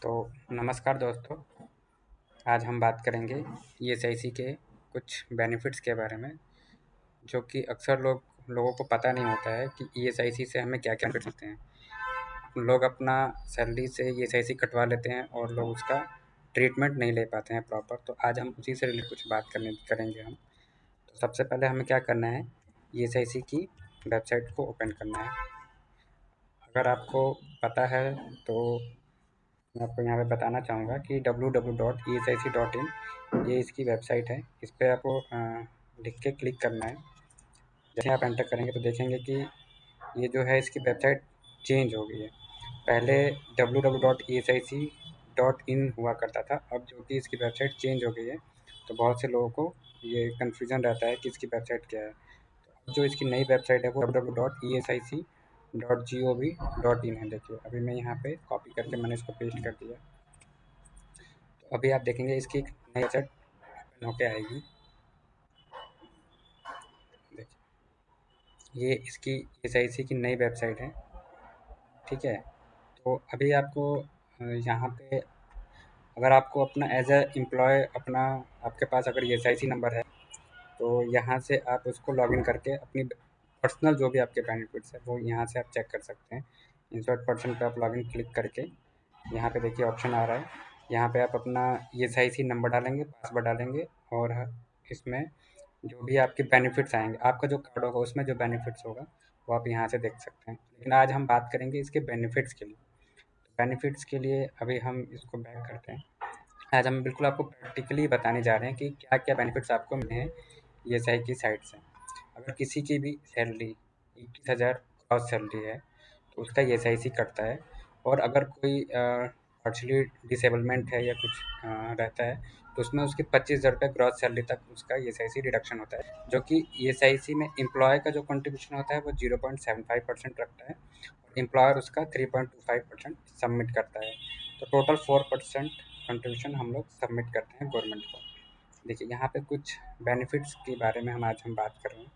तो नमस्कार दोस्तों। आज हम बात करेंगे ईएसआईसी के कुछ बेनिफिट्स के बारे में, जो कि अक्सर लोगों को पता नहीं होता है कि ईएसआईसी से हमें क्या क्या बेनिफिट मिलते हैं। लोग अपना सैलरी से ईएसआईसी कटवा लेते हैं और लोग उसका ट्रीटमेंट नहीं ले पाते हैं प्रॉपर। तो आज हम उसी से रिलेटेड कुछ बात करेंगे हम। तो सबसे पहले हमें क्या करना है, ईएसआईसी की वेबसाइट को ओपन करना है। अगर आपको पता है तो मैं आपको यहाँ पे बताना चाहूँगा कि www.eSIC.in ये इसकी वेबसाइट है। इस पर आपको लिख के क्लिक करना है। जैसे आप एंटर करेंगे तो देखेंगे कि ये जो है इसकी वेबसाइट चेंज हो गई है। पहले www.esic.in हुआ करता था, अब जो कि इसकी वेबसाइट चेंज हो गई है। तो बहुत से लोगों को ये कन्फ्यूज़न रहता है कि इसकी वेबसाइट क्या है। तो जो इसकी नई वेबसाइट है वो www.esic.gov.in है। देखिए अभी मैं यहाँ पे कॉपी करके मैंने इसको पेस्ट कर दिया। तो अभी आप देखेंगे इसकी एक नई वेबसाइट ओपन होके आएगी। देखिए ये इसकी एसआईसी की नई वेबसाइट है, ठीक है। तो अभी आपको यहाँ पे अगर आपको अपना एज ए एम्प्लॉय अपना आपके पास अगर एसआईसी नंबर है तो यहाँ से आप उसको लॉगिन करके अपनी पर्सनल जो भी आपके बेनिफिट्स है वो यहाँ से आप चेक कर सकते हैं। इंसर्ट पर्सन पे आप लॉगिन क्लिक करके यहाँ पे देखिए ऑप्शन आ रहा है। यहाँ पे आप अपना ईएसआईसी नंबर डालेंगे, पासवर्ड डालेंगे और इसमें जो भी आपके बेनिफिट्स आएंगे, आपका जो कार्ड होगा उसमें जो बेनिफिट्स होगा वो आप यहाँ से देख सकते हैं। लेकिन आज हम बात करेंगे इसके बेनिफिट्स के लिए। बेनिफिट्स के लिए अभी हम इसको बैक करते हैं। आज हम बिल्कुल आपको प्रैक्टिकली बताने जा रहे हैं कि क्या क्या बेनिफिट्स आपको मिले हैं ईएसआई की साइट से। अगर किसी की भी सैलरी 21,000 क्रॉस सैलरी है तो उसका ईएसआईसी कटता है। और अगर कोई पार्शली डिसेबलमेंट है या कुछ रहता है तो उसमें उसकी 25,000 रुपये ग्रॉस सैलरी तक उसका ईएसआईसी डिडक्शन होता है, जो कि ईएसआईसी में एम्प्लॉय का जो कंट्रीब्यूशन होता है वो 0.75% रखता है और एम्प्लॉयर उसका 3.25% सबमिट करता है। तो टोटल 4% कंट्रीब्यूशन हम लोग सबमिट करते हैं गवर्नमेंट को। देखिए यहाँ पे कुछ बेनिफिट्स के बारे में हम बात कर रहे हैं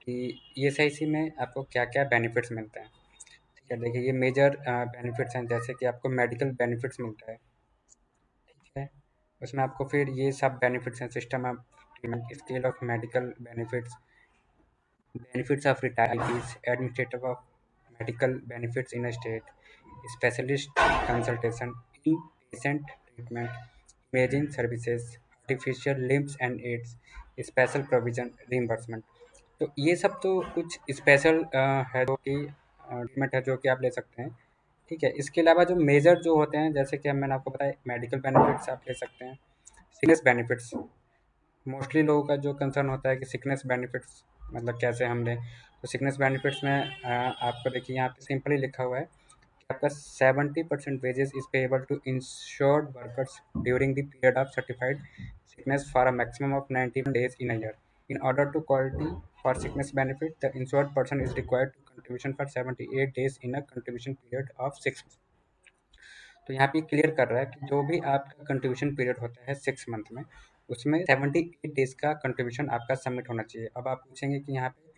कि ईएसआईसी में आपको क्या-क्या बेनिफिट्स मिलते हैं। ठीक है, देखिए ये मेजर बेनिफिट्स हैं, जैसे कि आपको मेडिकल बेनिफिट्स मिलता है, ठीक है। उसमें आपको फिर ये सब बेनिफिट्स हैं, system of treatment, scale of medical benefits, benefits of retirees, administrative of medical benefits in a state, specialist consultation, in patient treatment, imaging services, artificial limbs and aids, special provision reimbursement. तो ये सब तो कुछ special है जो कि treatment है जो कि आप ले सकते हैं, ठीक है। इसके अलावा जो मेजर जो होते हैं, जैसे कि मैंने आपको बताया, मेडिकल बेनिफिट्स आप ले सकते हैं। सिकनेस बेनिफिट्स, मोस्टली लोगों का जो कंसर्न होता है कि सिकनेस बेनिफिट्स मतलब कैसे हम लें। तो सिकनेस बेनिफिट्स में आपको देखिए यहाँ पे सिंपली लिखा हुआ है कि आपका 70% wages is payable to insured workers during the period of certified sickness for a maximum of 90 days in a year. In order to qualify for sickness benefit, the insured person is required to contribution for 78 days in a contribution period of 6 months. तो यहाँ पे clear कर रहा है कि जो भी आपका कंट्रीब्यूशन पीरियड होता है 6 मंथ में, उसमें 78 डेज का कंट्रीब्यूशन आपका सबमिट होना चाहिए। अब आप पूछेंगे कि यहाँ पे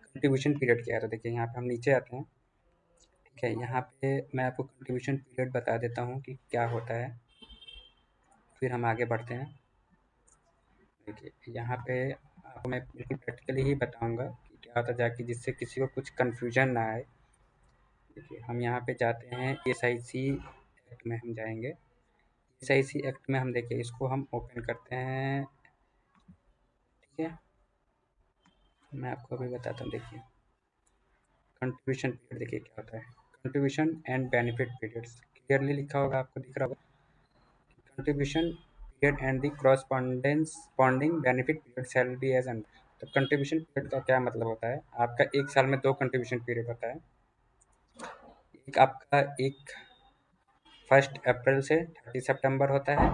कंट्रीब्यूशन पीरियड क्या है, तो देखिए यहाँ पे हम नीचे आते हैं, ठीक है। यहाँ पे मैं आपको कंट्रीब्यूशन पीरियड बता देता हूँ कि क्या होता है, फिर हम आगे बढ़ते हैं। देखिए यहाँ पे आपको मैं बिल्कुल प्रैक्टिकली ही बताऊँगा कि क्या होता है, जाकि जिससे किसी को कुछ कन्फ्यूजन ना आए। देखिए हम यहाँ पे जाते हैं, एसआईसी एक्ट में हम जाएंगे। एसआईसी एक्ट में हम देखिए इसको हम ओपन करते हैं, ठीक है। मैं आपको अभी बताता हूँ। देखिए कंट्रीब्यूशन पीरियड देखिए क्या होता है, contribution and benefit periods clearly लिखा होगा, आपको दिख रहा होगा। Contribution period and the corresponding benefit period shall be as under. तो कंट्रीब्यूशन पीरियड का क्या मतलब होता है, आपका एक साल में 2 कंट्रीब्यूशन पीरियड होता है। एक आपका एक 1 अप्रैल से 30 सितंबर होता है,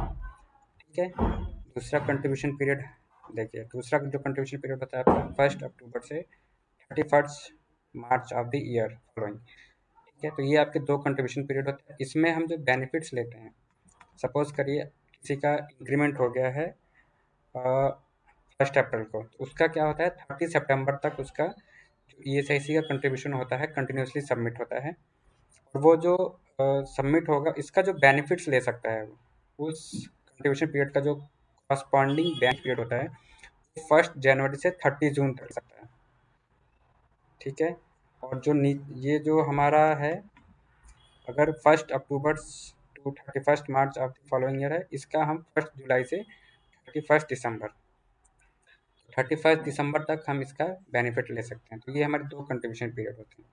ठीक है। दूसरा कंट्रीब्यूशन पीरियड, देखिए दूसरा जो कंट्रीब्यूशन पीरियड होता है आपका 1 अक्टूबर से 31 March of the year following, ठीक है। तो ये आपके 2 कंट्रीब्यूशन पीरियड होते हैं। इसमें हम जो बेनिफिट्स लेते हैं, सपोज करिए किसी का इंक्रीमेंट हो गया है 1 अप्रैल को, तो उसका क्या होता है 30 सितंबर तक उसका ई एस आई सी का कंट्रीब्यूशन होता है कंटिन्यूसली सबमिट होता है। और वो जो सबमिट होगा, इसका जो बेनिफिट्स ले सकता है उस कंट्रीब्यूशन पीरियड का जो कॉरस्पॉन्डिंग बेनिफिट पीरियड होता है 1 जनवरी से 30 जून तक सकता है। ठीक है। और जो ये जो हमारा है, अगर 1 October to 31 March of the following year है, इसका हम 1 जुलाई से 31 दिसंबर 31 दिसंबर तक हम इसका बेनिफिट ले सकते हैं। तो ये हमारे 2 कंट्रीब्यूशन पीरियड होते हैं।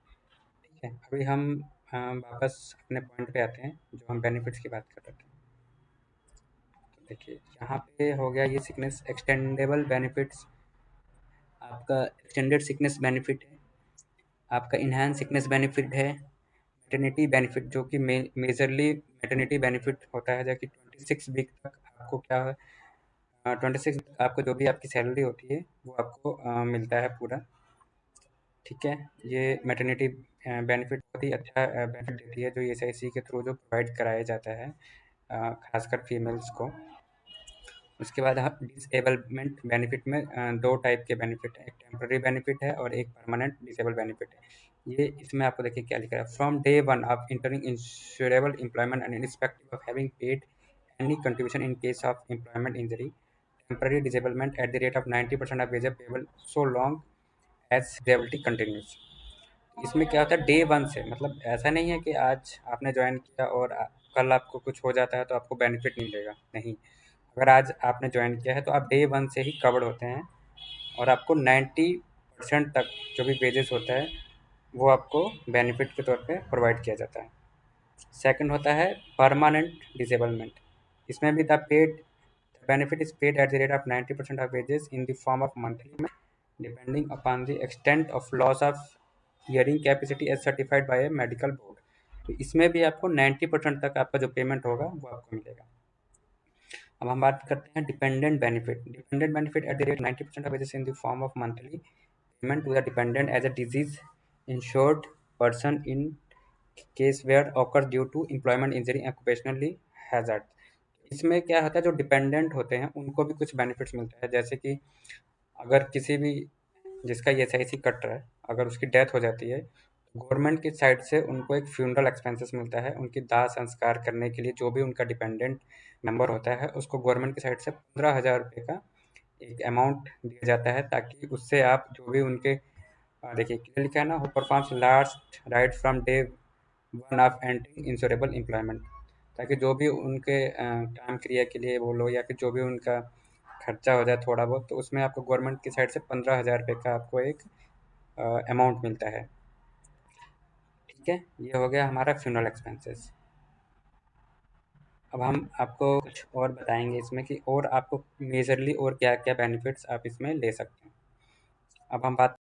ठीक है। अभी हम वापस अपने पॉइंट पे आते हैं जो हम बेनिफिट्स की बात कर रहे थे। तो देखिए यहाँ पे हो गया ये सिकनेस एक्सटेंडेबल बेनिफिट्स, आपका एक्सटेंडेड सिकनेस बेनिफिट है, आपका इन्हांस सिकनेस बेनिफिट है, मैटरनिटी बेनिफिट जो कि मेजरली मैटरनिटी बेनिफिट होता है, जबकि 26 वीक तक आपको क्या 26 आपको जो भी आपकी सैलरी होती है वो आपको मिलता है पूरा। ठीक है। ये मैटरनिटी बेनिफिट बहुत ही अच्छा बेनिफिट देती है, जो ESIC के थ्रू जो प्रोवाइड कराया जाता है खासकर फीमेल्स को। उसके बाद हम डिसेबलमेंट बेनिफिट में 2 टाइप के बेनिफिट हैं, एक टेम्पररी बेनिफिट है और एक परमानेंट डिसेबल बेनिफिट है। ये इसमें आपको देखिए क्या लिखा है, from day one of entering insurable employment and irrespective of having paid any contribution in case of employment injury, temporary disablement at the rate of 90% of wages payable so long as disability continues। इसमें क्या होता है day one से, मतलब ऐसा नहीं है कि आज आपने ज्वाइन किया और कल आपको कुछ हो जाता है तो आपको बेनिफिट नहीं मिलेगा, नहीं। अगर आज आपने ज्वाइन किया है तो आप डे वन से ही कवर्ड होते हैं और आपको 90% तक जो भी वेजेस होता है वो आपको बेनिफिट के तौर पे प्रोवाइड किया जाता है। सेकंड होता है परमानेंट डिसेबलमेंट। इसमें भी the benefit is paid at the rate of 90% of wages in the form of monthly depending upon the extent of loss of hearing capacity as certified by a medical board. तो इसमें भी आपको 90% तक आपका जो payment होगा वो आपको मिलेगा। अब हम बात करते हैं dependent benefit. Dependent benefit at the rate 90% of wages in the form of monthly payment to the dependent as a disease insured person in case where occur due to employment injury occupationally hazard. इसमें क्या होता है, जो dependent होते हैं उनको भी कुछ बेनिफिट्स मिलता है, जैसे कि अगर किसी भी जिसका ESIC कट रहा है, अगर उसकी डेथ हो जाती है तो गवर्नमेंट की साइड से उनको एक फ्यूनरल एक्सपेंसेस मिलता है, उनकी दाह संस्कार करने के लिए जो भी उनका डिपेंडेंट मेंबर होता है उसको गवर्नमेंट की साइड से 15,000 रुपये का एक अमाउंट दिया जाता है, ताकि उससे आप जो भी उनके देखिए क्या लिखा है ना, who performs last right from day one of entering insurable employment, ताकि जो भी उनके काम क्रिया के लिए बोलो या फिर जो भी उनका खर्चा हो जाए थोड़ा बहुत, तो उसमें आपको गवर्नमेंट की साइड से 15,000 रुपये का आपको एक अमाउंट मिलता है। ठीक है। ये हो गया हमारा फ्यूनरल एक्सपेंसेस। अब हम आपको कुछ और बताएंगे इसमें कि और आपको मेजरली और क्या क्या बेनिफिट्स आप इसमें ले सकते हैं। अब हम बात